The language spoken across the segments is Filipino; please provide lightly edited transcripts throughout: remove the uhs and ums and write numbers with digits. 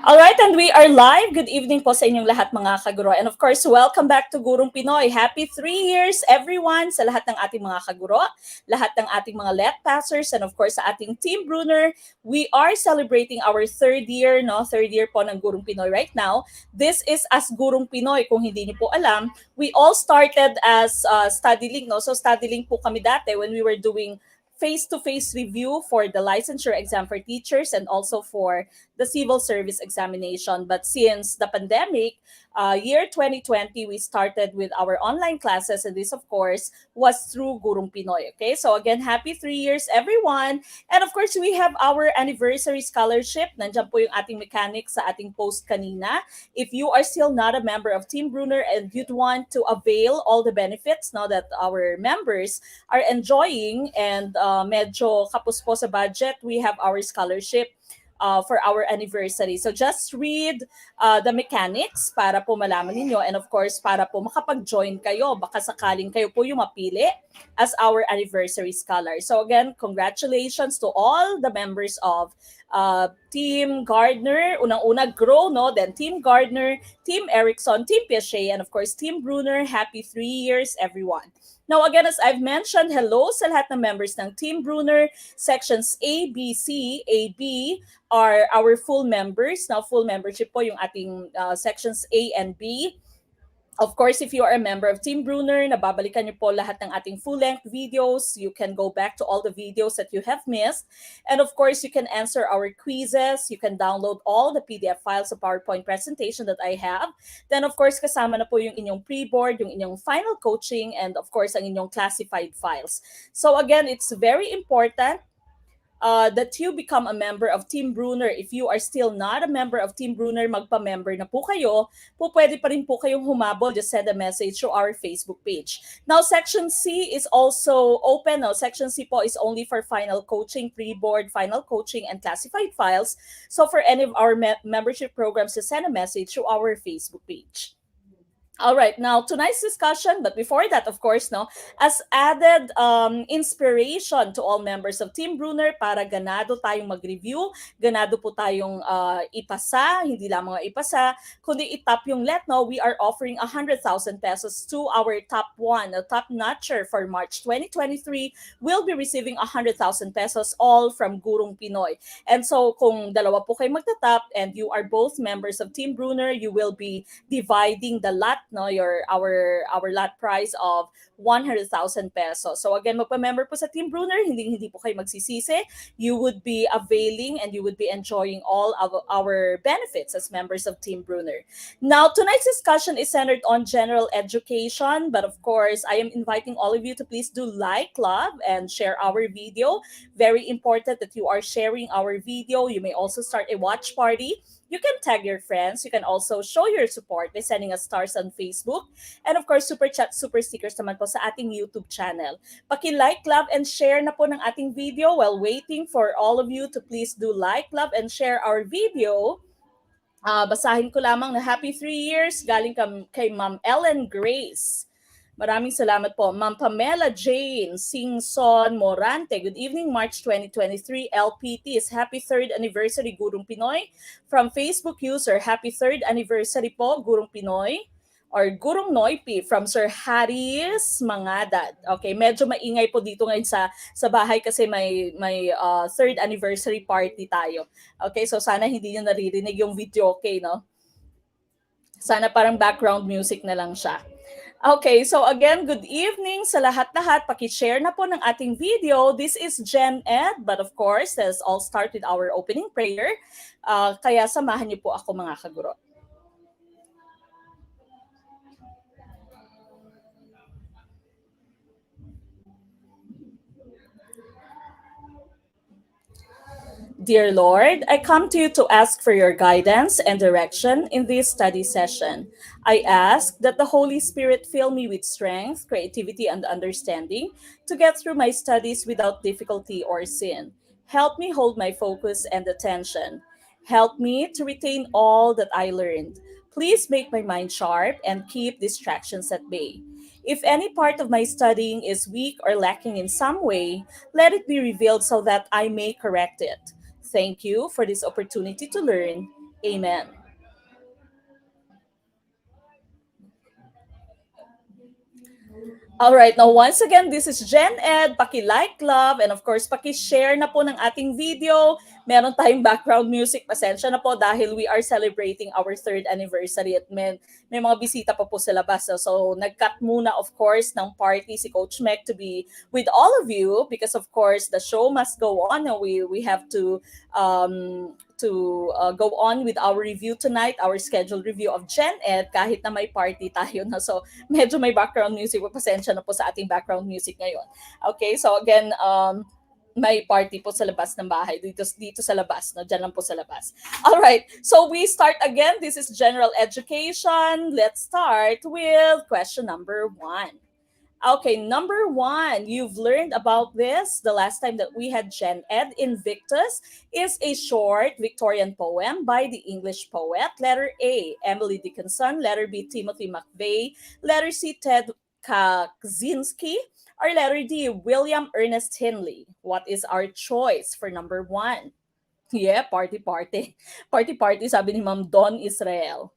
Alright, and we are live. Good evening po sa inyong lahat mga kaguro. And of course, welcome back to Gurong Pinoy. Happy 3 years everyone sa lahat ng ating mga kaguro, lahat ng ating mga let passers, and of course sa ating Team Bruner. We are celebrating our third year, no? Third year po ng Gurong Pinoy right now. This is as Gurong Pinoy. Kung hindi niyo po alam, we all started as study link, no? So study link po kami dati when we were doing face-to-face review for the licensure exam for teachers and also for the civil service examination. But since the pandemic, year 2020, we started with our online classes, and this, of course, was through Gurong Pinoy. Okay, so again, happy 3 years, everyone. And of course, we have our anniversary scholarship. Nandiyan po yung ating mechanics sa ating post kanina. If you are still not a member of Team Bruner and you'd want to avail all the benefits now that our members are enjoying and medyo kapos po sa budget, we have our scholarship for our anniversary. So just read the mechanics para po malaman ninyo, and of course para po makapag-join kayo. Baka sakaling kayo po yung mapili as our anniversary scholar. So again, congratulations to all the members of Team Gardner, unang-una Grow, no? Then Team Gardner, Team Erickson, Team Piaget, and of course Team Bruner. Happy 3 years, everyone. Now again, as I've mentioned, hello sa lahat ng members ng Team Bruner. Sections A, B, C, A, B are our full members. Now, full membership po yung ating sections A and B. Of course, if you are a member of Team Bruner, nababalikan niyo po lahat ng ating full-length videos. You can go back to all the videos that you have missed. And of course, you can answer our quizzes. You can download all the PDF files of PowerPoint presentation that I have. Then of course, kasama na po yung inyong pre-board, yung inyong final coaching, and of course, ang inyong classified files. So again, it's very important that you become a member of Team Bruner. If you are still not a member of Team Bruner, magpa-member na po kayo. Pwede pa rin po kayong humabol. Just send a message to our Facebook page. Now, Section C is also open. Now, Section C po is only for final coaching, pre-board, final coaching, and classified files. So for any of our membership programs, just send a message to our Facebook page. All right, now tonight's discussion, but before that, of course, no, as added inspiration to all members of Team Bruner para ganado tayong mag-review, ganado po tayong ipasa, hindi lamang ipasa, kundi itap yung let, no, we are offering 100,000 pesos to our top one, a top notcher for March 2023 will be receiving 100,000 pesos all from Gurong Pinoy. And so kung dalawa po kayo magtatap and you are both members of Team Bruner, you will be dividing the lot, no, our lot price of 100,000 pesos. So again, magpa-member po sa Team Bruner, hindi po kayo magsisisi. You would be availing and you would be enjoying all of our benefits as members of Team Bruner. Now, tonight's discussion is centered on general education, but of course, I am inviting all of you to please do like, love, and share our video. Very important that you are sharing our video. You may also start a watch party. You can tag your friends. You can also show your support by sending us stars on Facebook. And of course, super chat, super stickers naman po sa ating YouTube channel. Paki-like, love, and share na po ng ating video. While waiting for all of you to please do like, love, and share our video, basahin ko lamang na happy 3 years galing kay Ma'am Ellen Grace. Maraming salamat po. Ma'am Pamela Jane Singson Morante. Good evening, March 2023. LPT is happy 3rd anniversary, Gurong Pinoy. From Facebook user, happy 3rd anniversary po, Gurong Pinoy. Or Gurong Noipi from Sir Haris Mangadad. Okay, medyo maingay po dito ngayon sa bahay kasi may 3rd anniversary party tayo. Okay, so sana hindi niyo naririnig yung video, okay, no? Sana parang background music na lang siya. Okay, so again, good evening sa lahat-lahat. Paki-share na po ng ating video. This is Gen Ed, but of course, let's all start with our opening prayer. Kaya samahan niyo po ako mga kaguro. Dear Lord, I come to you to ask for your guidance and direction in this study session. I ask that the Holy Spirit fill me with strength, creativity, and understanding to get through my studies without difficulty or sin. Help me hold my focus and attention. Help me to retain all that I learned. Please make my mind sharp and keep distractions at bay. If any part of my studying is weak or lacking in some way, let it be revealed so that I may correct it. Thank you for this opportunity to learn. Amen. All right, now once again, this is Gen Ed. Paki-like, love, and of course, paki-share na po ng ating video. Meron tayong background music. Pasensya na po dahil we are celebrating our third anniversary at may mga bisita pa po sa labas. So nag-cut muna, of course, ng party si Coach Meg to be with all of you because, of course, the show must go on. We have to go on with our review tonight, our scheduled review of Gen Ed, kahit na may party tayo na. So medyo may background music. Pasensya na po sa ating background music ngayon. Okay, so again, may party po sa labas ng bahay. Dito sa labas, no? Diyan lang po sa labas. All right, so we start again. This is general education. Let's start with question number 1. Okay, number 1, you've learned about this the last time that we had Gen Ed. Invictus is a short Victorian poem by the English poet. Letter A, Emily Dickinson. Letter B, Timothy McVeigh. Letter C, Ted Kaczynski. Or letter D, William Ernest Henley. What is our choice for number 1? Yeah, party. Party, sabi ni Ma'am Don Israel.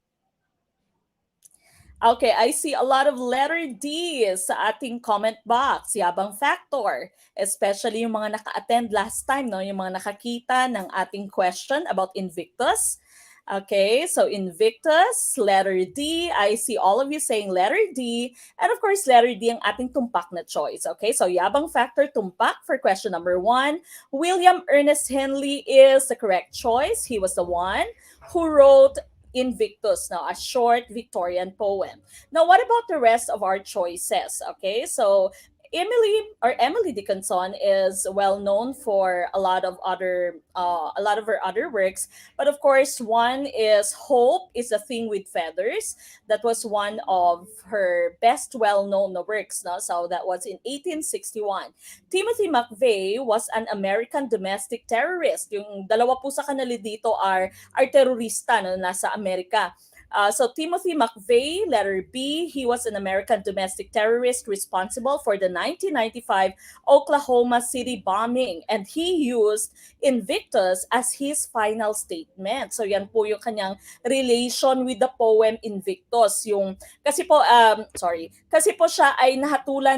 Okay, I see a lot of letter D sa ating comment box. Yabang factor. Especially yung mga naka-attend last time, no? Yung mga nakakita ng ating question about Invictus. Okay, so Invictus, letter D. I see all of you saying letter D. And of course, letter D ang ating tumpak na choice. Okay, so Yabang factor, tumpak for question number 1. William Ernest Henley is the correct choice. He was the one who wrote Invictus, now a short Victorian poem. Now, what about the rest of our choices? Okay, so Emily Dickinson is well known for a lot of her other works, but of course one is Hope is a Thing with Feathers. That was one of her best well-known works, no? So that was in 1861. Timothy McVeigh was an American domestic terrorist. Yung dalawa po sa kanila dito are terorista na nasa Amerika. So Timothy McVeigh, letter B, he was an American domestic terrorist responsible for the 1995 Oklahoma City bombing, and he used Invictus as his final statement. So yan po yung kanyang relation with the poem Invictus. Kasi po siya ay nahatulan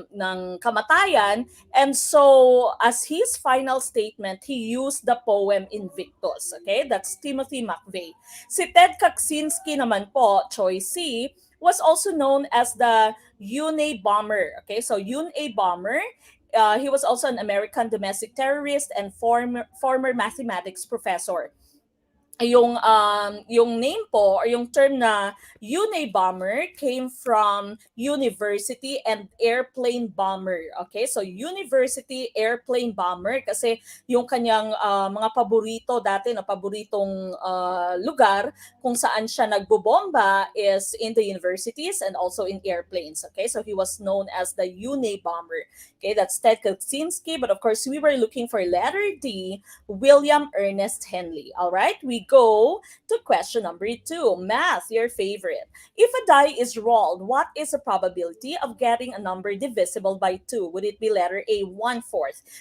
ng kamatayan, and so as his final statement, he used the poem Invictus. Okay, that's Timothy McVeigh. Si Ted Kaczynski naman po, choice C, was also known as the Unabomber. Okay, so Unabomber, he was also an American domestic terrorist and former mathematics professor. Yung name po or yung term na Unabomber came from university and airplane bomber. Okay, so university airplane bomber kasi yung kanyang mga paboritong lugar kung saan siya nagbobomba is in the universities and also in airplanes. Okay, so he was known as the Unabomber. Okay, that's Ted Kaczynski, but of course we were looking for letter D, William Ernest Henley. All right, we go to question number 2. Math, your favorite. If a die is rolled, what is the probability of getting a number divisible by 2? Would it be letter A, 1/4,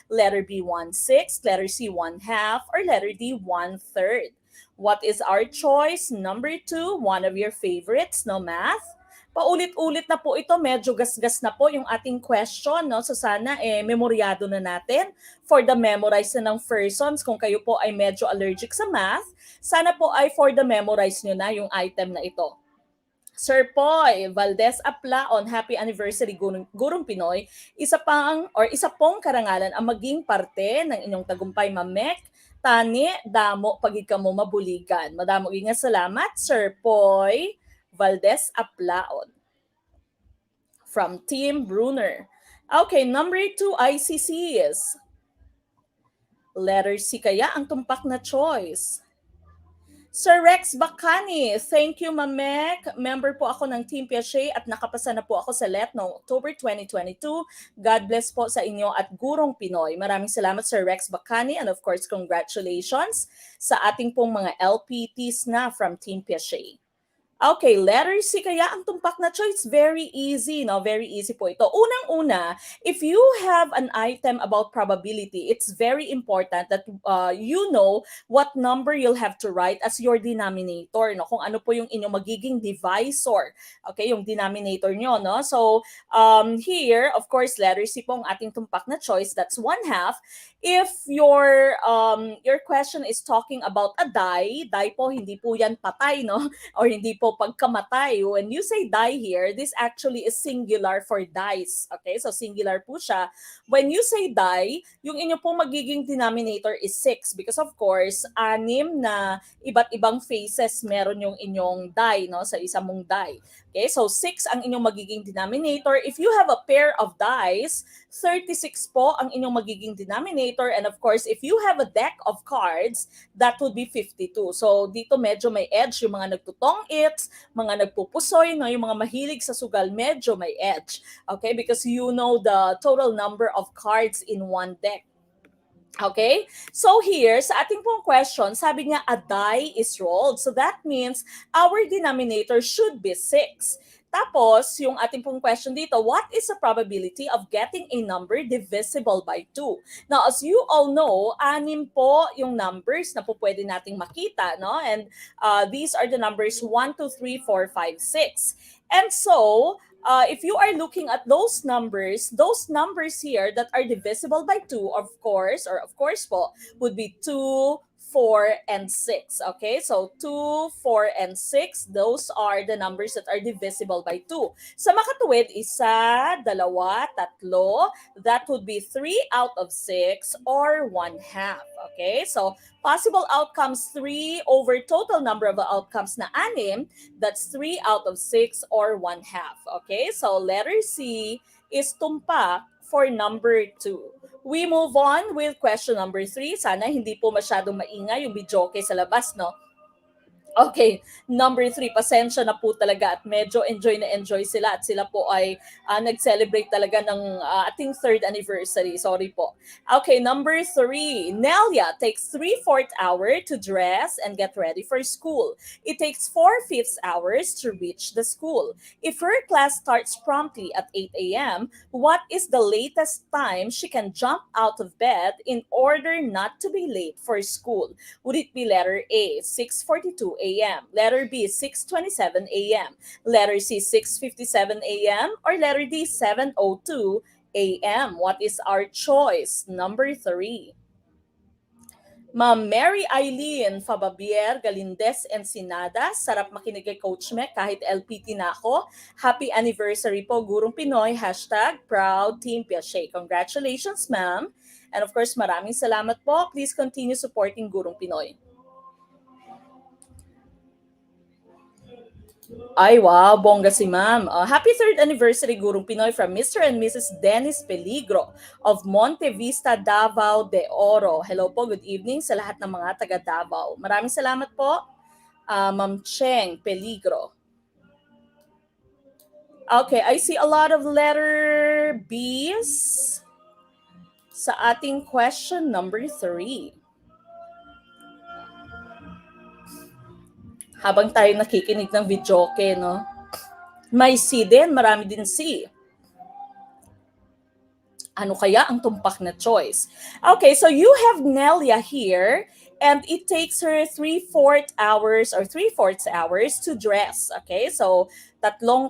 letter B, 1/6, letter C, 1/2, or letter D, 1/3? What is our choice? Number 2, one of your favorites, no math? Paulit-ulit na po ito, medyo gasgas na po yung ating question, no? So sana memoryado na natin for the memorize na ng persons. Kung kayo po ay medyo allergic sa math, sana po ay for the memorize nyo na yung item na ito. Sir Poy Valdez Aplaon, happy anniversary Gurong Pinoy. Isa pong karangalan ang maging parte ng inyong tagumpay, Mamek. Tani, damo, pagid ka mo mabuligan. Madamo nga salamat, Sir Poy Valdez Aplaon from Team Brunner. Okay, number 2, ICCs. Letter C kaya ang tumpak na choice. Sir Rex Bacani, thank you, Mamek. Member po ako ng Team Piaget at nakapasa na po ako sa LET noong October 2022. God bless po sa inyo at Gurong Pinoy. Maraming salamat, Sir Rex Bacani, and of course, congratulations sa ating pong mga LPTs na from Team Piaget. Okay, letter C kaya ang tumpak na choice, very easy, no? Very easy po ito. Unang-una, if you have an item about probability, it's very important that you know what number you'll have to write as your denominator, no? Kung ano po yung inyong magiging divisor. Okay, yung denominator nyo, no? So, here, of course, letter C po ang ating tumpak na choice, that's 1/2. If your question is talking about a die po, hindi po yan patay, no? Or hindi po pagkamatay. When you say die here, this actually is singular for dice. Okay? So singular po siya. When you say die, yung inyo pong magiging denominator is 6 because of course, 6 na iba't ibang faces meron yung inyong die, no? Sa isang mong die. Okay? So 6 ang inyong magiging denominator. If you have a pair of dice, 36 po ang inyong magiging denominator. And of course, if you have a deck of cards, that would be 52. So dito medyo may edge yung mga nagtutong-its, mga nagpupusoy, no? Yung mga mahilig sa sugal, medyo may edge. Okay? Because you know the total number of cards in one deck. Okay? So here, sa ating pong question, sabi niya a die is rolled. So that means our denominator should be 6. Tapos, yung ating pong question dito, what is the probability of getting a number divisible by 2? Now, as you all know, 6 po yung numbers na po pwede nating makita, no? And these are the numbers 1, 2, 3, 4, 5, 6. And so, if you are looking at those numbers here that are divisible by 2, of course po, would be 2, 4, and 6. Okay, so 2, 4, and 6, those are the numbers that are divisible by 2. Sa makatuwid, 1, 2, 3, that would be 3 out of 6 or 1/2. Okay, so possible outcomes 3 over total number of outcomes na 6, that's 3 out of 6 or 1/2. Okay, so letter C is tumpak for number 2. We move on with question number 3. Sana hindi po masyadong maingay yung videoke sa labas, no? Okay, number 3, pasensya na po talaga at medyo enjoy sila at sila po ay nag-celebrate talaga ng ating 3rd anniversary. Sorry po. Okay, number 3, Nelia takes 3/4 hour to dress and get ready for school. It takes 4/5 hours to reach the school. If her class starts promptly at 8 a.m., what is the latest time she can jump out of bed in order not to be late for school? Would it be letter A, 6:42 a.m., letter B, 6:27 a.m., letter C, 6:57 a.m., or letter D, 7:02 a.m.? What is our choice? Number 3. Ma'am Mary Eileen Fababier Galindes Ensenada, sarap makinig kay Coach Mek kahit LPT na ako. Happy anniversary po, Gurong Pinoy, #proud Team Piache. Congratulations, ma'am. And of course, maraming salamat po. Please continue supporting Gurong Pinoy. Ay, wow, bongga si ma'am. Happy 3rd anniversary, Gurong Pinoy, from Mr. and Mrs. Dennis Peligro of Monte Vista, Davao de Oro. Hello po, good evening sa lahat ng mga taga Davao. Maraming salamat po, Ma'am Cheng Peligro. Okay, I see a lot of letter B's sa ating question number 3. Habang tayo nakikinig ng videoke, no? May C din, marami din C. Ano kaya ang tumpak na choice? Okay, so you have Nelia here, and it takes her 3/4 hours or 3/4 hours to dress. Okay, so tatlong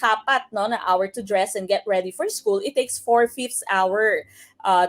kapat, no, na hour to dress and get ready for school. It takes 4/5 hour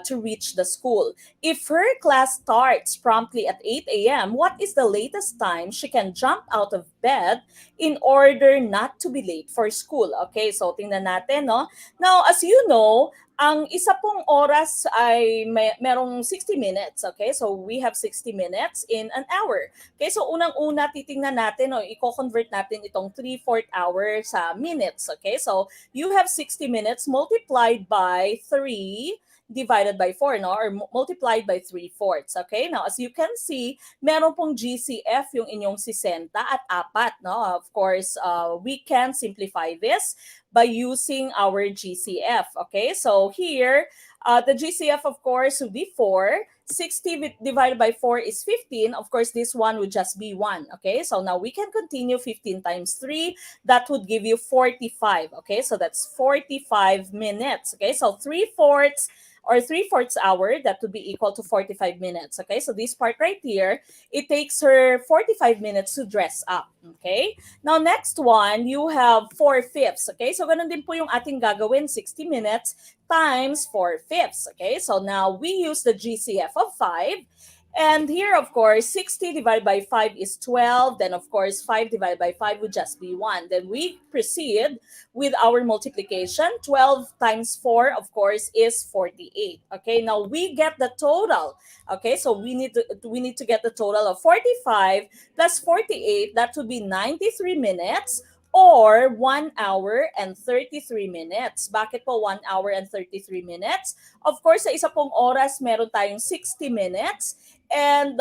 to reach the school. If her class starts promptly at 8 a.m., what is the latest time she can jump out of bed in order not to be late for school? Okay, so tingnan natin, no? Now, as you know, ang isa pong oras ay merong 60 minutes, okay? So we have 60 minutes in an hour. Okay, so unang-una titingnan natin, o i-convert natin itong 3/4 hour sa minutes, okay? So you have 60 minutes multiplied by 3 divided by 4, no? Or multiplied by 3/4. Okay? Now, as you can see, meron pong GCF yung inyong 60 at 4, no? Of course, we can simplify this by using our GCF. Okay? So here, the GCF, of course, would be 4. 60 divided by 4 is 15. Of course, this one would just be 1. Okay, so now we can continue 15 times 3. That would give you 45. Okay, so that's 45 minutes. Okay, so 3/4 or 3/4 hour, that would be equal to 45 minutes. Okay, so this part right here, it takes her 45 minutes to dress up. Okay, now next one, you have 4/5. Okay, so ganun din po yung ating gagawin, 60 minutes times 4/5. Okay, so now we use the GCF of 5. And here, of course, 60 divided by 5 is 12. Then, of course, 5 divided by 5 would just be 1. Then we proceed with our multiplication. 12 times 4, of course, is 48. Okay, now we get the total. Okay, so we need to get the total of 45 plus 48. That would be 93 minutes or 1 hour and 33 minutes. Bakit po 1 hour and 33 minutes? Of course, sa isa pong oras, meron tayong 60 minutes. And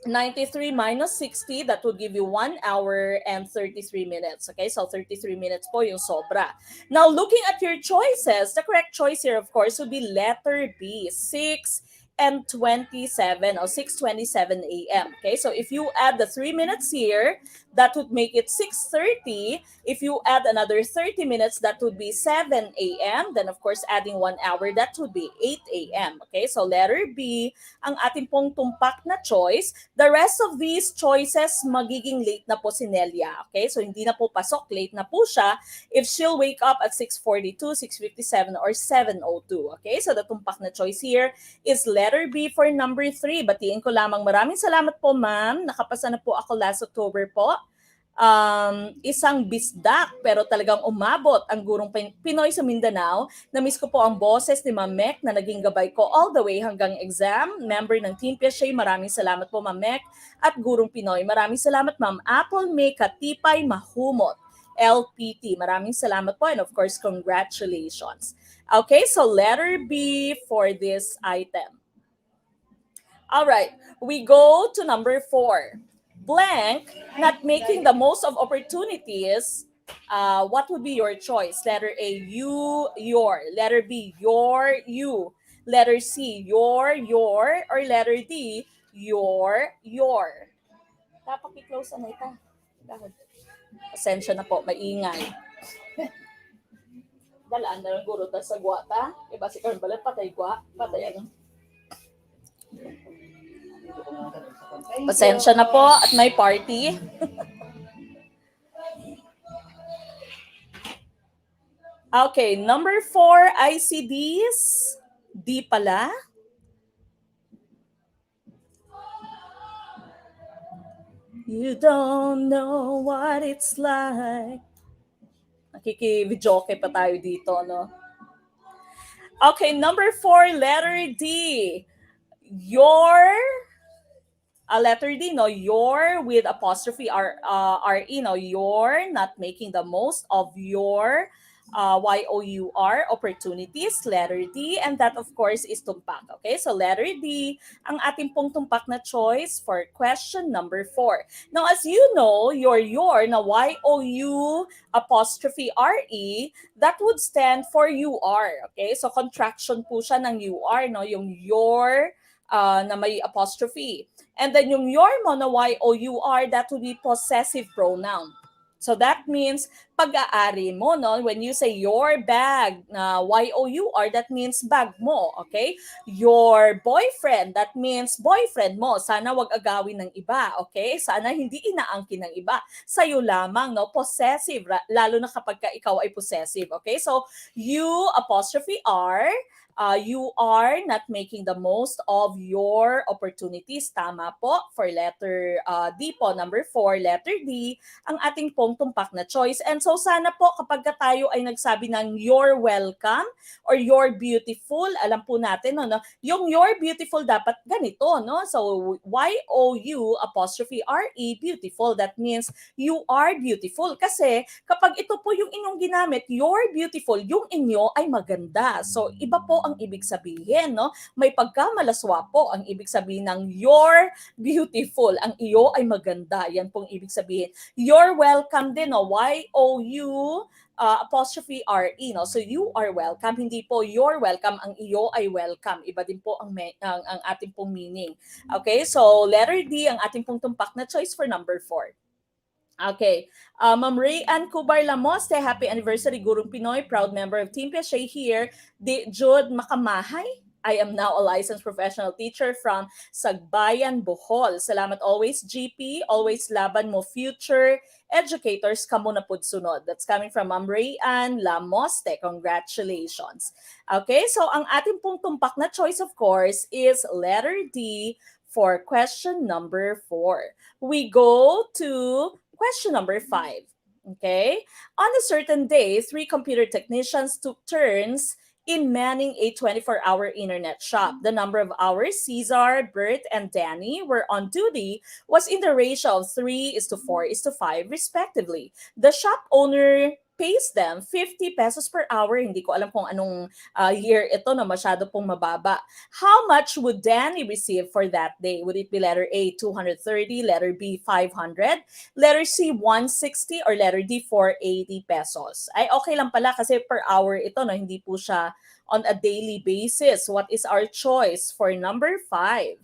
93 minus 60, that would give you 1 hour and 33 minutes. Okay, so 33 minutes po yung sobra. Now, looking at your choices, the correct choice here, of course, would be letter B, 6 and 27 or 6:27 a.m. Okay, so if you add the 3 minutes here, that would make it 6:30. If you add another 30 minutes, that would be 7 a.m. Then of course, adding 1 hour, that would be 8 a.m. Okay, so letter B ang ating pong tumpak na choice. The rest of these choices, magiging late na po si Nelia. Okay, so hindi na po pasok, late na po siya if she'll wake up at 6:42, 6:57, or 7:02. Okay, so the tumpak na choice here is letter B for number 3. Batiin ko lamang, maraming salamat po ma'am. Nakapasa na po ako last October po. Isang bisdak pero talagang umabot ang Gurong Pinoy sa Mindanao. Na-miss ko po ang boses ni Ma'am Mek na naging gabay ko all the way hanggang exam. Member ng Team Piaget, maraming salamat po Ma'am Mek. At Gurong Pinoy, maraming salamat Ma'am Apple May Katipay Mahumot, LPT. Maraming salamat po and of course, congratulations. Okay, so letter B for this item. All right, we go to number 4. Blank, not making the most of opportunities. What would be your choice? Letter A, you, your. Letter B, your, you. Letter C, your. Or letter D, your. Dapat i-close na ito. Pasensya na po, maingay. Dalaan na lang guro ta sa gwata. Iba si Karon Balat, patay gwa. Patay ano. Pasensya na po at may party. Okay, number 4, ICDs. D pala. You don't know what it's like. Nakiki-videoke pa tayo dito, no? Okay, number 4, letter D. Your, letter D, no, your with apostrophe R-E, no, you're not making the most of your Y-O-U-R opportunities, letter D, and that of course is tumpak. Okay, so letter D ang ating pong tumpak na choice for question number 4. Now, as you know, your na Y-O-U apostrophe R-E, that would stand for you are. Okay, so contraction po siya ng you are, no, yung your na may apostrophe. And then yung your mo na Y-O-U-R, that would be possessive pronoun. So that means pag-aari mo, no? When you say your bag, Y-O-U-R, that means bag mo, okay? Your boyfriend, that means boyfriend mo. Sana wag agawin ng iba, okay? Sana hindi inaangkin ng iba. Sa'yo lamang, no? Possessive, lalo na kapag ikaw ay possessive, okay? So, you apostrophe R, you are not making the most of your opportunities. Tama po for letter D po. Number 4, letter D, ang ating pong tumpak na choice. And so sana po kapag tayo ay nagsabi ng you're welcome or you're beautiful, alam po natin, no, yung you're beautiful dapat ganito, no? So Y-O-U apostrophe R-E, beautiful. That means you are beautiful. Kasi kapag ito po yung inyong ginamit, you're beautiful, yung inyo ay maganda. So iba po ang ibig sabihin, no? May pagkamalaswa po ang ibig sabihin ng you're beautiful. Ang iyo ay maganda. Yan pong ibig sabihin. You're welcome din, no? Y-O-U apostrophe R-E, no? So you are welcome, hindi po you're welcome, ang iyo ay welcome. Iba din po ang ating pong meaning. Okay, so letter D ang ating pong tumpak na choice for number 4. Okay. Ma'am Ray Ann Cubar Lamoste, happy anniversary, Gurong Pinoy, proud member of Team Piaget here. Jude Makamahay, I am now a licensed professional teacher from Sagbayan, Bohol. Salamat always, GP. Always laban mo, future educators kamo na pud sunod. That's coming from Ma'am Ray Ann Lamoste. Congratulations. Okay, so ang ating pong tumpak na choice, of course, is letter D for question number 4. We go to question number 5. Okay? On a certain day, 3 computer technicians took turns in manning a 24-hour internet shop. The number of hours Cesar, Bert, and Danny were on duty was in the ratio of 3:4:5 respectively. The shop owner pays them 50 pesos per hour. Hindi ko alam kung anong year ito na masyado pong mababa. How much would Danny receive for that day? Would it be letter A, 230, letter B, 500, letter C, 160, or letter D, 480 pesos? Ay, okay lang pala kasi per hour ito, no? Hindi po siya on a daily basis. What is our choice for number 5?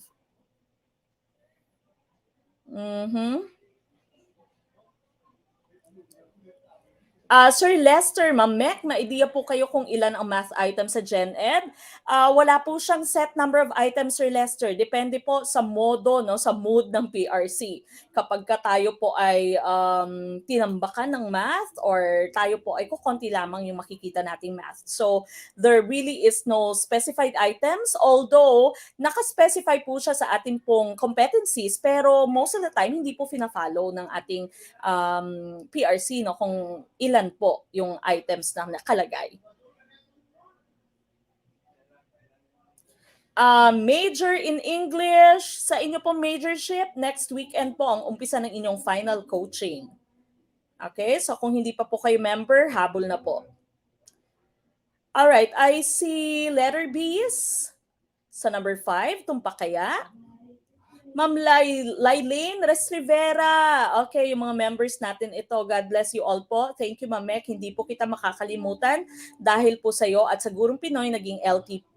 Mm-hmm. Sir Lester, Ma'am Mek, ma-idea po kayo kung ilan ang math item sa Gen Ed? Wala po siyang set number of items, Sir Lester. Depende po sa modo, no, sa mood ng PRC. Kapag ka tayo po ay tinambakan ng math or tayo po ay kukonti lamang yung makikita nating math. So, there really is no specified items, although nakaspecify po siya sa ating pong competencies, pero most of the time hindi po fina-follow ng ating PRC, no, kung ilan po yung items na nakalagay. Major in English, sa inyo pong majorship, next weekend po ang umpisa ng inyong final coaching. Okay, so kung hindi pa po kayo member, habol na po. Alright, I see letter B's sa number 5, tumpak kaya? Ma'am Lailene Rivera. Okay, yung mga members natin ito. God bless you all po. Thank you, Ma'am Mek. Hindi po kita makakalimutan dahil po sa iyo at sa Gurong Pinoy naging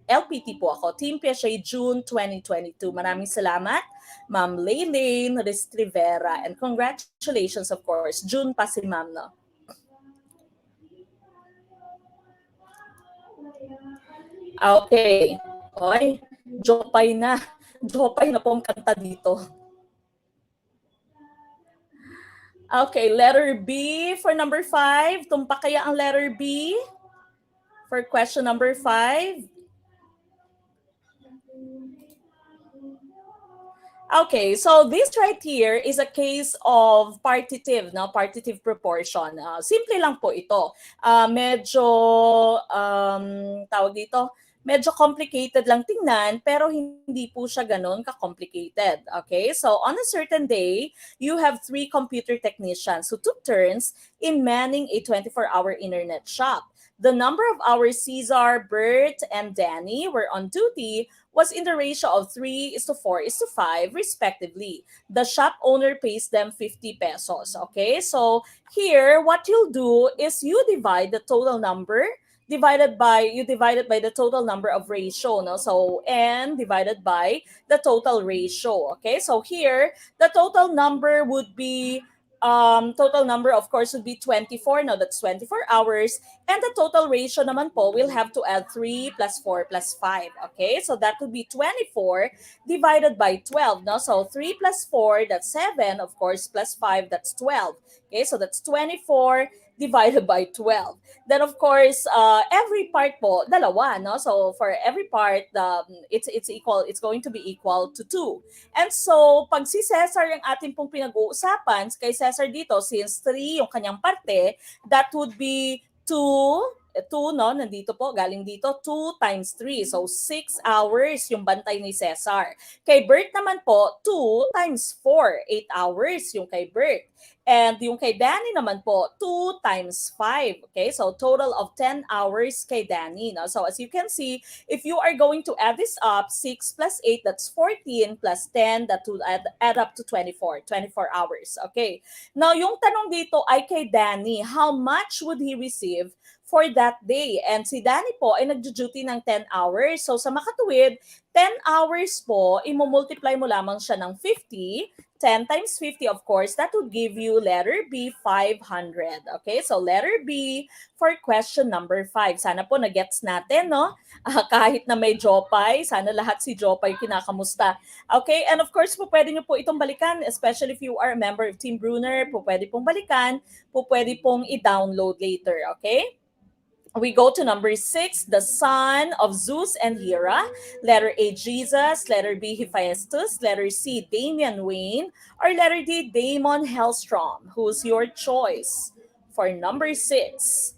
LPT po ako. Team Piaget June 2022. Maraming salamat, Ma'am Lailene Rivera. And congratulations, of course. June pa si Ma'am, no? Okay. Oy, Jopay na. Jopay na po ang kanta dito. Okay, letter B for number 5. Tumpak kaya ang letter B for question number 5? Okay, so this right here is a case of partitive, no? Partitive proportion. Simple lang po ito. Medyo, tawag dito, medyo complicated lang tingnan, pero hindi po siya ganun ka-complicated. Okay, so on a certain day, you have 3 computer technicians who took turns in manning a 24-hour internet shop. The number of hours Cesar, Bert, and Danny were on duty was in the ratio of 3:4:5 respectively. The shop owner pays them 50 pesos. Okay, so here what you'll do is you divide the total number divided by the total number of ratio, no? So n divided by the total ratio. Okay, so here the total number would be total number of course would be 24. Now that's 24 hours, and the total ratio naman po will have to add 3 plus 4 plus 5. Okay, so that would be 24 divided by 12. No? So 3 plus 4, that's 7, of course, plus 5, that's 12. Okay, so that's 24 divided by 12. Then of course, every part po, dalawa, no? So for every part, it's equal, it's going to be equal to 2. And so, pag si Cesar yung ating pong pinag-uusapan, kay Cesar dito, since 3 yung kanyang parte, that would be 2 2, no? Nandito po, galing dito, 2 times 3. So, 6 hours yung bantay ni Cesar. Kay Bert naman po, 2 times 4. 8 hours yung kay Bert. And yung kay Danny naman po, 2 times 5. Okay, so total of 10 hours kay Danny. No? So as you can see, if you are going to add this up, 6 plus 8, that's 14, plus 10, that will add up to 24. 24 hours. Okay. Now, yung tanong dito ay kay Danny, how much would he receive for that day? And si Danny po ay nagjo-duty ng 10 hours. So sa makatuwid, 10 hours po, imumultiply mo lamang siya ng 50. 10 times 50, of course, that would give you letter B, 500. Okay, so letter B for question number 5. Sana po na-gets natin, no? Kahit na may Jopay, sana lahat si Jopay kinakamusta. Okay, and of course po pwede nyo po itong balikan, especially if you are a member of Team Bruner, po pwede pong balikan, po pwede pong i-download later, okay? We go to number 6, the son of Zeus and Hera. Letter A, Jesus. Letter B, Hephaestus. Letter C, Damian Wayne. Or letter D, Damon Hellstrom. Who's your choice for number 6?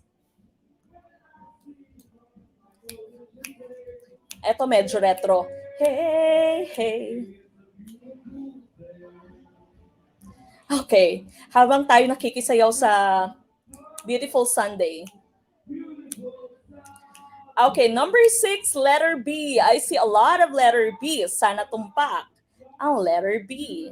Eto medyo retro. Hey, hey. Okay, habang tayo nakikisayaw sa Beautiful Sunday. Okay, number 6, letter B. I see a lot of letter B. Sana tumpak ang letter B.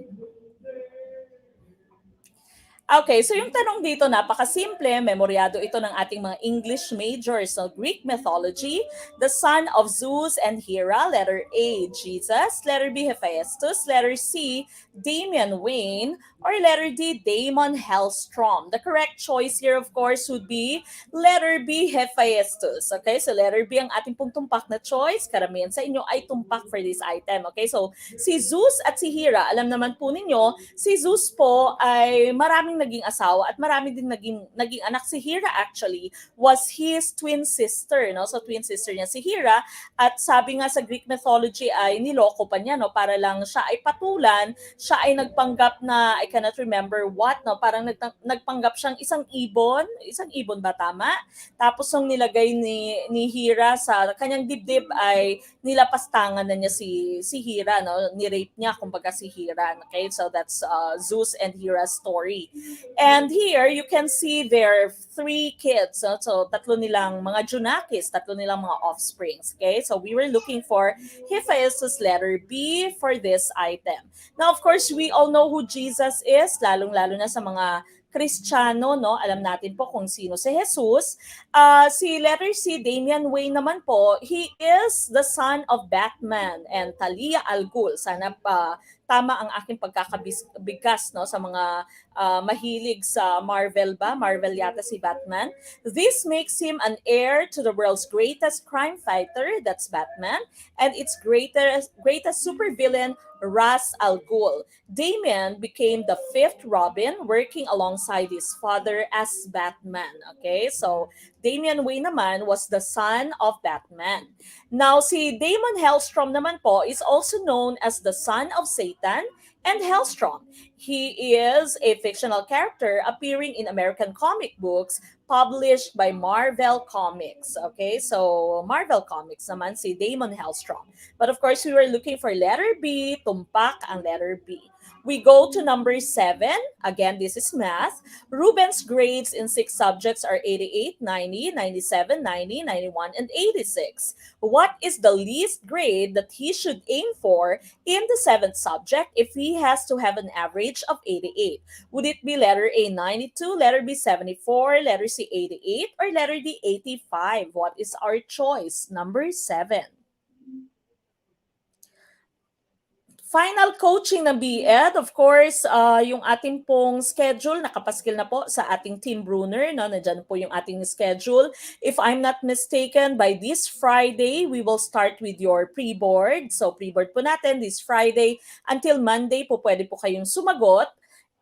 Okay, so yung tanong dito, napakasimple, memoryado ito ng ating mga English majors. So, Greek mythology, the son of Zeus and Hera, letter A, Jesus, letter B, Hephaestus, letter C, Damian Wayne, or letter D, Damon Hellstrom. The correct choice here, of course, would be letter B, Hephaestus. Okay, so letter B ang ating pong tumpak na choice. Karamihan sa inyo ay tumpak for this item. Okay, so si Zeus at si Hera, alam naman po ninyo, si Zeus po ay maraming naging asawa at marami din naging anak. Si Hera actually was his twin sister, no? So twin sister niya si Hera, at sabi nga sa Greek mythology ay niloko pa niya, no? Para lang siya ay patulan, siya ay nagpanggap na, I cannot remember what, no? Parang nagpanggap siyang isang ibon ba tama? Tapos nung nilagay ni Hera sa kanyang dibdib ay nilapastangan na niya si Hera, no? Ni-rape niya kumbaga si Hera. Okay? So that's Zeus and Hera's story. And here you can see their 3 kids. No? So tatlo nilang mga Junakis, tatlo nilang mga offsprings. Okay? So we were looking for Hephaestus letter B for this item. Now of course we all know who Jesus is, lalong-lalo na sa mga Kristiyano, no? Alam natin po kung sino si Jesus. Si letter C, Damian Wayne naman po, he is the son of Batman and Talia al Ghul. Sana pa tama ang aking pagkakabigkas, no, sa mga mahilig sa Marvel ba? Marvel yata si Batman. This makes him an heir to the world's greatest crime fighter, that's Batman, and its greatest supervillain, Ra's al Ghul. Damian became the 5th Robin, working alongside his father as Batman. Okay, so Damian Wayne naman was the son of Batman. Now, si Damon Hellstrom naman po is also known as the son of Satan and Hellstrom. He is a fictional character appearing in American comic books published by Marvel Comics. Okay, so Marvel Comics naman si Damon Hellstrom. But of course, we were looking for letter B, tumpak ang letter B. We go to number 7. Again, this is math. Ruben's grades in 6 subjects are 88, 90, 97, 90, 91, and 86. What is the least grade that he should aim for in the 7th subject if he has to have an average of 88? Would it be letter A, 92, letter B, 74, letter C, 88, or letter D, 85? What is our choice? Number 7. Final coaching ng BEd, of course, yung ating pong schedule, nakapaskil na po sa ating Team Bruner. No? Nandyan po yung ating schedule. If I'm not mistaken, by this Friday, we will start with your pre-board. So pre-board po natin this Friday. Until Monday po pwede po kayong sumagot.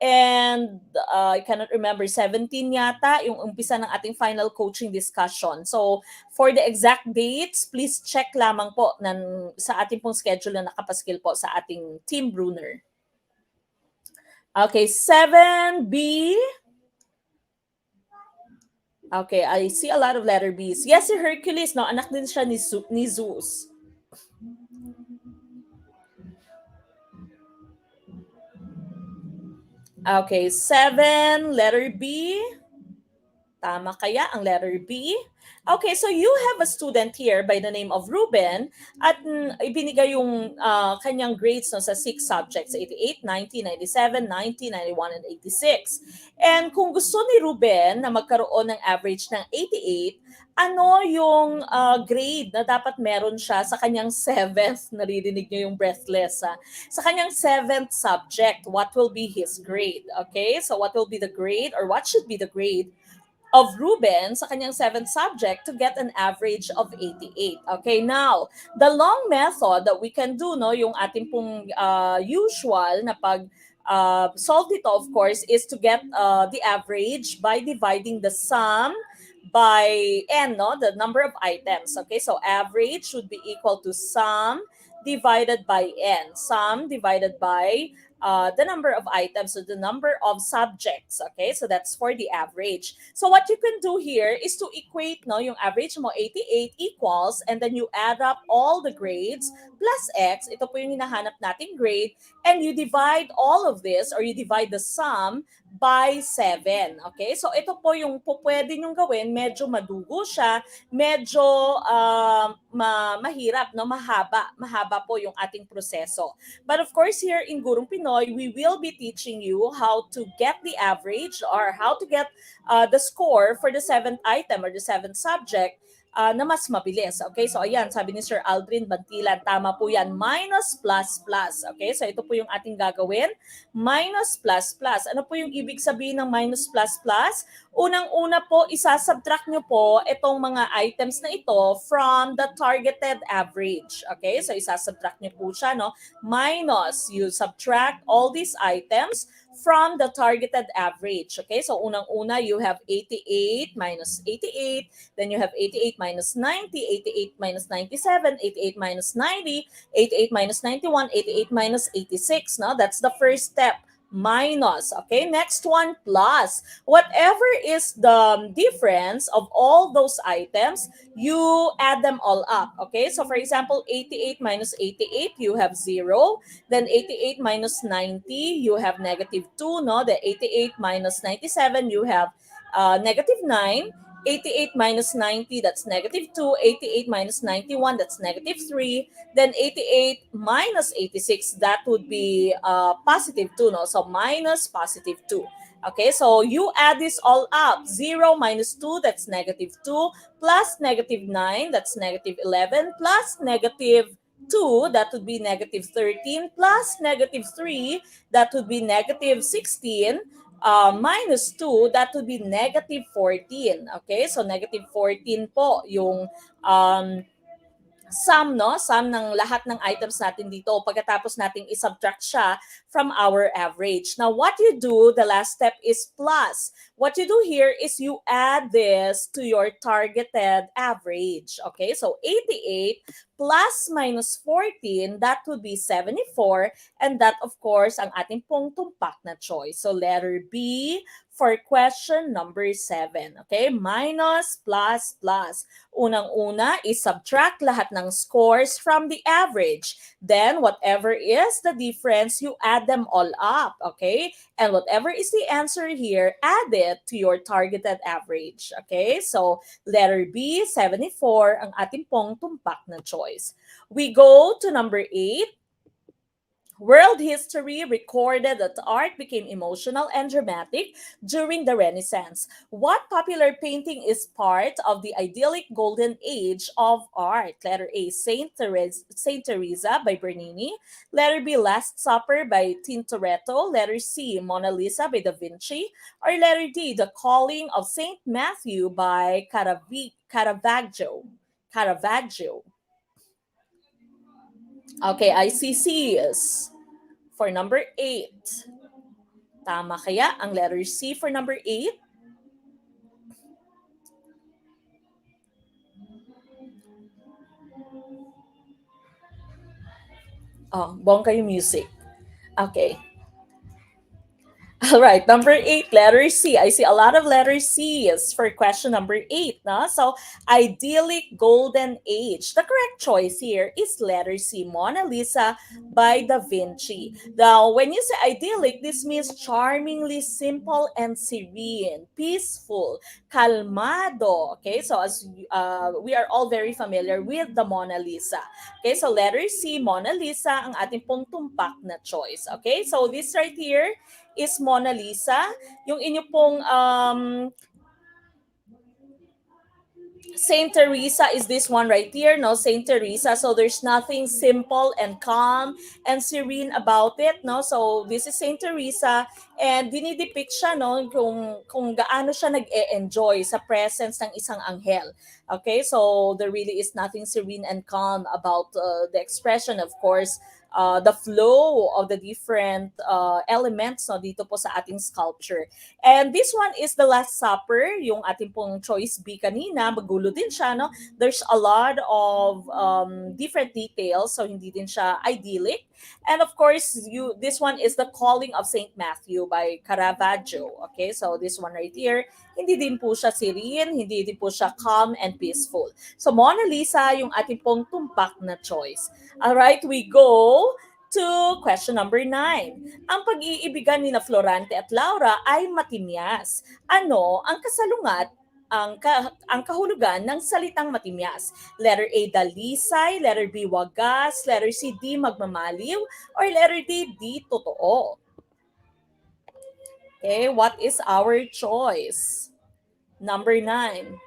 And I cannot remember, 17 yata yung umpisa ng ating final coaching discussion. So for the exact dates, please check lamang po sa ating pong schedule na nakapaskil po sa ating Team Bruner. Okay, 7B. Okay, I see a lot of letter B's. Yes, si Hercules, no? Anak din siya ni Zeus. Okay, 7, letter B. Tama kaya ang letter B? Okay, so you have a student here by the name of Ruben at ibinigay yung kanyang grades no, sa 6 subjects, 88, 90, 97, 90, 91, and 86. And kung gusto ni Ruben na magkaroon ng average ng 88, ano yung grade na dapat meron siya sa kanyang 7th, naririnig niyo yung breathless, ha? Sa kanyang 7th subject, what will be his grade? Okay, so what will be the grade or what should be the grade of Ruben sa kanyang 7th subject to get an average of 88. Okay, now, the long method that we can do, no, yung ating pong usual na pag solve dito, of course, is to get the average by dividing the sum by n, no, the number of items. Okay, so average should be equal to sum divided by n. Sum divided by the number of items, so the number of subjects. Okay, so that's for the average. So what you can do here is to equate, no, yung average mo 88 equals, and then you add up all the grades plus x. Ito po yung hinahanap nating grade, and you divide all of this, or you divide the sum by 7. Okay, so ito po yung pwede nyong gawin. Medyo madugo siya, medyo mahirap, no, mahaba po yung ating proseso. But of course, here in Gurong Pinoy, we will be teaching you how to get the average or how to get the score for the 7th item or the 7th subject na mas mabilis. Okay, so ayan, sabi ni Sir Aldrin Bantilan, tama po yan, minus plus plus. Okay, so ito po yung ating gagawin, minus plus plus. Ano po yung ibig sabihin ng minus plus plus? Unang-una po, isasubtract nyo po itong mga items na ito from the targeted average. Okay, so isasubtract nyo po siya, no? Minus, you subtract all these items from the targeted average. Okay, so unang-una, you have 88 minus 88, then you have 88 minus 90, 88 minus 97, 88 minus 90, 88 minus 91, 88 minus 86. No? That's the first step. Minus. Okay, next one, plus. Whatever is the difference of all those items, you add them all up. Okay, so for example, 88 minus 88, you have 0. Then 88 minus 90, you have negative 2. No, the 88 minus 97, you have negative 9. 88 minus 90, that's negative 2. 88 minus 91, that's negative 3. Then 88 minus 86, that would be positive 2. No? So minus positive 2. Okay, so you add this all up. 0 minus 2, that's negative 2. Plus negative 9, that's negative 11. Plus negative 2, that would be negative 13. Plus negative 3, that would be negative 16. Minus 2, that would be negative 14. Okay, so negative 14 po yung sum, no? Sum ng lahat ng items natin dito pagkatapos nating isubtract siya from our average. Now, what you do, the last step is plus. What you do here is you add this to your targeted average. Okay, so 88 plus minus 14, that would be 74. And that, of course, ang ating pong tumpak na choice. So letter B for question number 7. Okay, minus plus plus. Unang-una is subtract lahat ng scores from the average. Then, whatever is the difference, you add them all up. Okay, and whatever is the answer here, add it to your targeted average. Okay, so letter B, 74, ang ating pong tumpak na choice. We go to number 8. World history recorded that art became emotional and dramatic during the Renaissance. What popular painting is part of the idyllic golden age of art? Letter A, Saint Teresa by Bernini. Letter B, Last Supper by Tintoretto. Letter C, Mona Lisa by Da Vinci. Or letter D, The Calling of Saint Matthew by Caravaggio. Caravaggio. Okay, ICCs. For number 8. Tama kaya ang letter C for number 8? Oh, bongga yung music. Okay. All right, number 8, letter C. I see a lot of letter C's for question number 8. No? So, idyllic golden age. The correct choice here is letter C, Mona Lisa by Da Vinci. Now, when you say idyllic, this means charmingly simple and serene, peaceful, calmado. Okay, so as we are all very familiar with the Mona Lisa. Okay, so letter C, Mona Lisa, ang ating pong tumpak na choice. Okay, so this right here is Mona Lisa. Yung inyo pong Saint Teresa is this one right here, no? Saint Teresa. So there's nothing simple and calm and serene about it, no? So this is Saint Teresa and dinidepict siya, no? Kung gaano siya nag-e-enjoy sa presence ng isang anghel. Okay, so there really is nothing serene and calm about the expression, of course, the flow of the different elements, no, dito po sa ating sculpture. And this one is the Last Supper, yung ating pong choice B kanina, magulo din siya, no? There's a lot of different details, so hindi din siya idyllic. And of course, this one is The Calling of Saint Matthew by Caravaggio. Okay, so this one right here, hindi din po siya serene, hindi din po siya calm and peaceful. So Mona Lisa, yung ating pong tumpak na choice. All right, we go to question number 9. Ang pag-iibigan ni na Florante at Laura ay matimyas. Ano ang kasalungat ang kahulugan ng salitang matimyas? Letter A, dalisay. Letter B, wagas. Letter C, D, magmamaliw. Or letter D, di totoo. Okay, what is our choice? Number 9.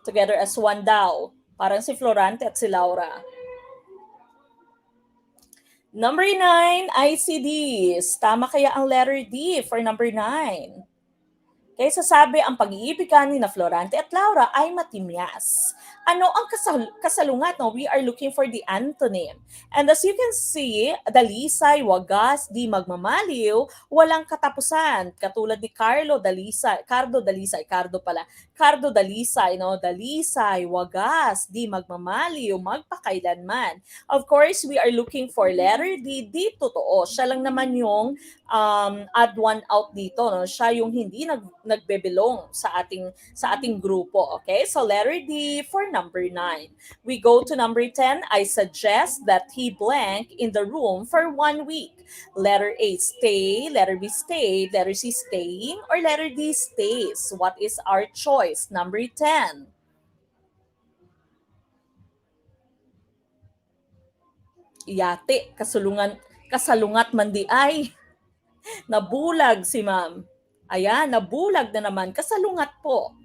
Together as one daw. Parang si Florante at si Laura. Number 9, ICDs. Tama kaya ang letter D for number 9? Okay, sasabi ang pag-iibigan ni na Florante at Laura ay matimyas. Ano ang kasalungat? No? We are looking for the antonym. And as you can see, dalisay, wagas, di magmamaliw, walang katapusan. Katulad ni Cardo Dalisay, Cardo Dalisay, no? Dalisay, wagas, di magmamaliw, magpakailanman. Of course, we are looking for letter D, di totoo. Siya lang naman yung add one out dito, no? Siya yung hindi nagbebelong sa ating grupo. Okay, so letter D for number 9. We go to number 10. I suggest that he blank in the room for 1 week. Letter A, stay. Letter B, stay. Letter C, staying. Or letter D, stays. What is our choice? Number 10. Yate, kasalungat man di ay. Nabulag si ma'am. Ayan, nabulag na naman. Kasalungat po.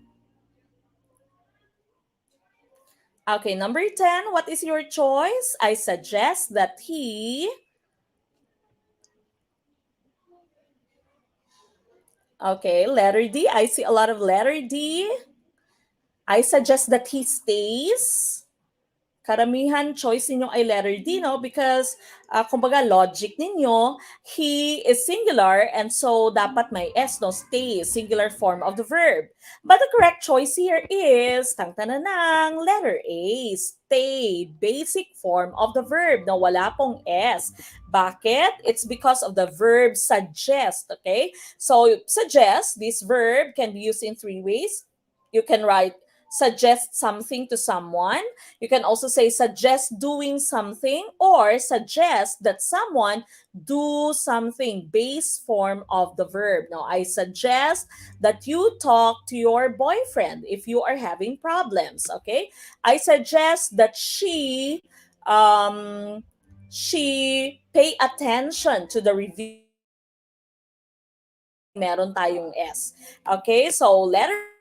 Okay, number 10, what is your choice? I suggest that he... Okay, letter D. I see a lot of letter D. I suggest that he stays. Karamihan choice ninyo ay letter D, no? Because, kumbaga, logic ninyo, he is singular and so dapat may S, no? Stay, singular form of the verb. But the correct choice here is, tang-tananang, letter A, stay, basic form of the verb, no? Wala pong S. Bakit? It's because of the verb suggest, okay? So, suggest, this verb can be used in 3 ways. You can write, suggest something to someone. You can also say suggest doing something or suggest that someone do something, base form of the verb. Now, I suggest that you talk to your boyfriend if you are having problems, okay? I suggest that she pay attention to the review. Meron tayong S. Okay? So, letter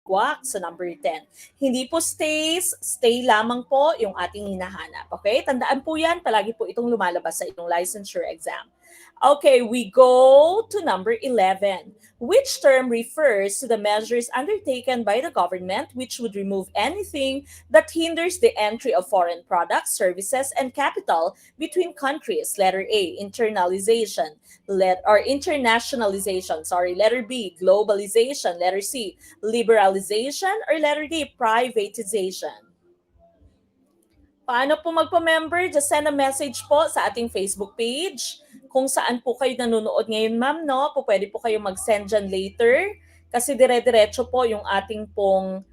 guwak sa number 10. Hindi po stays, stay lamang po yung ating hinahanap. Okay? Tandaan po yan, palagi po itong lumalabas sa inyong licensure exam. Okay, we go to number 11. Which term refers to the measures undertaken by the government which would remove anything that hinders the entry of foreign products, services, and capital between countries? Letter A, internalization. Or internationalization. Sorry. Letter B, globalization. Letter C, liberalization. Or letter D, privatization. Paano po magpa-member? Just send a message po sa ating Facebook page. Kung saan po kayo nanonood ngayon, ma'am, no? Pwede po kayo mag-send dyan later. Kasi dire-diretso po yung ating pong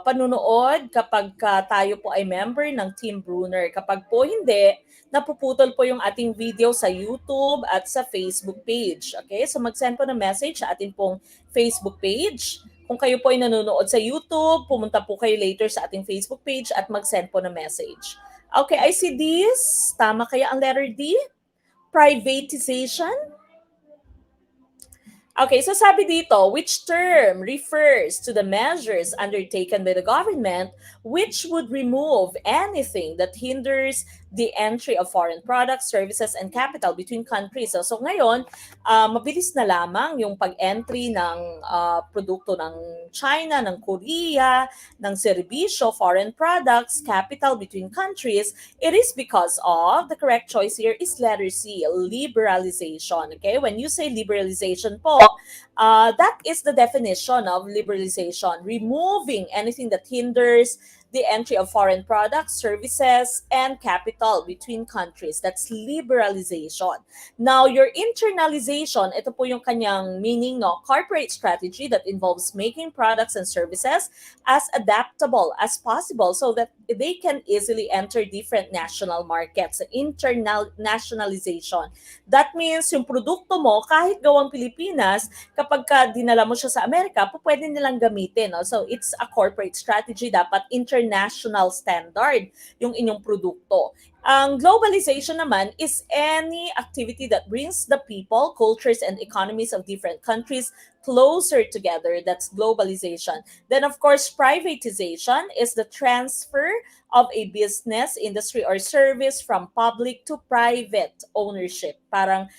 panunood kapag tayo po ay member ng Team Bruner. Kapag po hindi, napuputol po yung ating video sa YouTube at sa Facebook page. Okay? So mag-send po ng message sa ating pong Facebook page. Kung kayo po ay nanonood sa YouTube, pumunta po kayo later sa ating Facebook page at mag-send po ng message. Okay, I see this. Tama kaya ang letter D? Privatization? Okay, so sabi dito, which term refers to the measures undertaken by the government which would remove anything that hinders the entry of foreign products, services, and capital between countries. So ngayon, mabilis na lamang yung pag-entry ng produkto ng China, ng Korea, ng serbisyo, foreign products, capital between countries. It is because of, the correct choice here is letter C, liberalization. Okay, when you say liberalization po, that is the definition of liberalization, removing anything that hinders the entry of foreign products, services, and capital between countries. That's liberalization. Now, your internalization, ito po yung kanyang meaning, no? Corporate strategy that involves making products and services as adaptable as possible so that they can easily enter different national markets. Internationalization. That means yung produkto mo, kahit gawang Pilipinas, kapag ka dinala mo siya sa Amerika, pwede nilang gamitin. No? So, it's a corporate strategy. Dapat international standard yung inyong produkto. Ang globalization naman is any activity that brings the people, cultures, and economies of different countries closer together. That's globalization. Then, of course, privatization is the transfer of a business, industry, or service from public to private ownership. Parang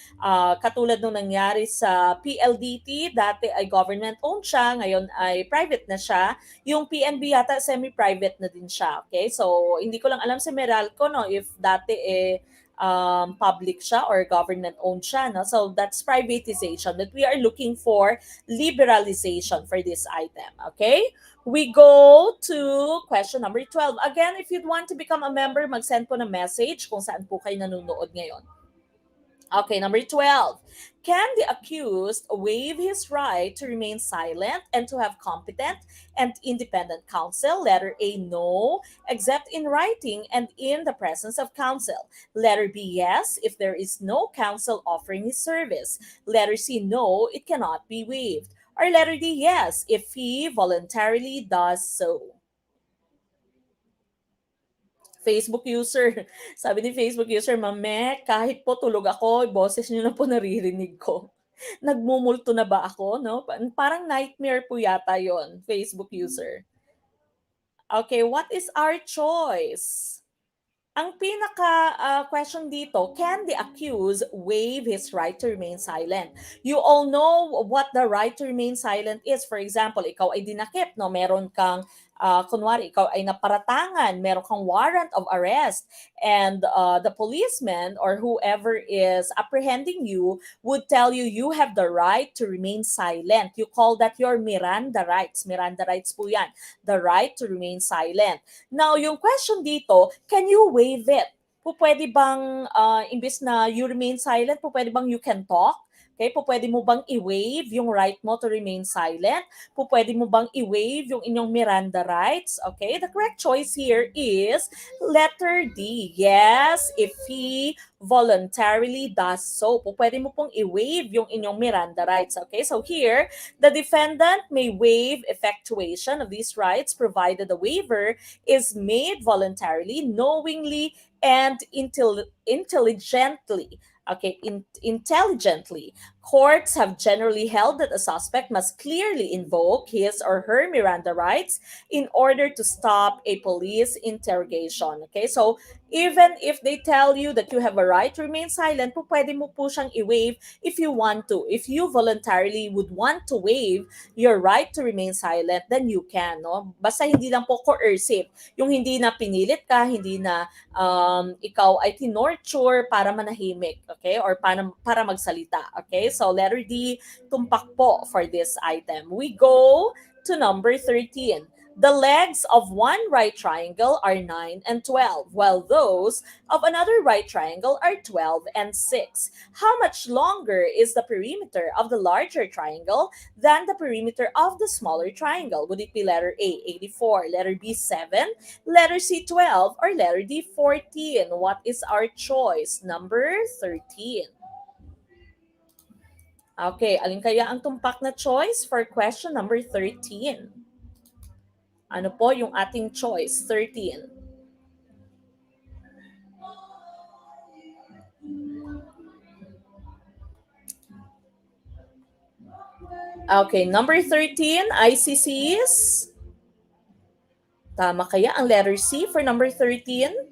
katulad nung nangyari sa PLDT, dati ay government-owned siya, ngayon ay private na siya. Yung PNB yata semi-private na din siya. Okay? So, hindi ko lang alam sa Meralco, no, if dati public siya or government-owned siya. No? So, that's privatization. But we are looking for liberalization for this item. Okay? We go to question number 12. Again, if you'd want to become a member, mag-send po ng message kung saan po kayo nanonood ngayon. Okay, number 12. Can the accused waive his right to remain silent and to have competent and independent counsel? Letter A, no, except in writing and in the presence of counsel. Letter B, yes, if there is no counsel offering his service. Letter C, no, it cannot be waived. Or letter D, yes, if he voluntarily does so. Facebook user. Sabi ni Facebook user, Mame, kahit po tulog ako, boses niyo na po naririnig ko. Nagmumulto na ba ako, no? Parang nightmare po yata yon, Facebook user. Okay, what is our choice? Ang pinaka question dito, can the accused waive his right to remain silent? You all know what the right to remain silent is. For example, ikaw ay dinakip, no? Meron kang, kunwari, ikaw ay naparatangan, meron kang warrant of arrest, and the policeman or whoever is apprehending you would tell you you have the right to remain silent. You call that your Miranda rights. Miranda rights po yan. The right to remain silent. Now, yung question dito, can you waive it? Pwede bang, imbis na you remain silent, pwede bang you can talk? Okay, pwede mo bang i-waive yung right mo to remain silent? Pwede mo bang i-waive yung inyong Miranda rights? Okay, the correct choice here is letter D. Yes, if he voluntarily does so. Pwede mo pong i-waive yung inyong Miranda rights. Okay, so here, the defendant may waive effectuation of these rights provided the waiver is made voluntarily, knowingly, and intelligently. Okay, intelligently, Courts have generally held that a suspect must clearly invoke his or her Miranda rights in order to stop a police interrogation. Okay, so even if they tell you that you have a right to remain silent, pwede mo po siyang i-waive if you want to. If you voluntarily would want to waive your right to remain silent, then you can. No? Basta hindi lang po coercive. Yung hindi na pinilit ka, hindi na ikaw ay tinorture para manahimik, okay? Or para magsalita, okay? So letter D, tumpak po for this item. We go to number 13. The legs of one right triangle are 9 and 12, while those of another right triangle are 12 and 6. How much longer is the perimeter of the larger triangle than the perimeter of the smaller triangle? Would it be letter A, 84, letter B, 7, letter C, 12, or letter D, 14? What is our choice? Number 13. Okay, alin kaya ang tumpak na choice for question number 13? Ano po yung ating choice? 13. Okay, number 13, ICCs. Tama kaya ang letter C for number 13?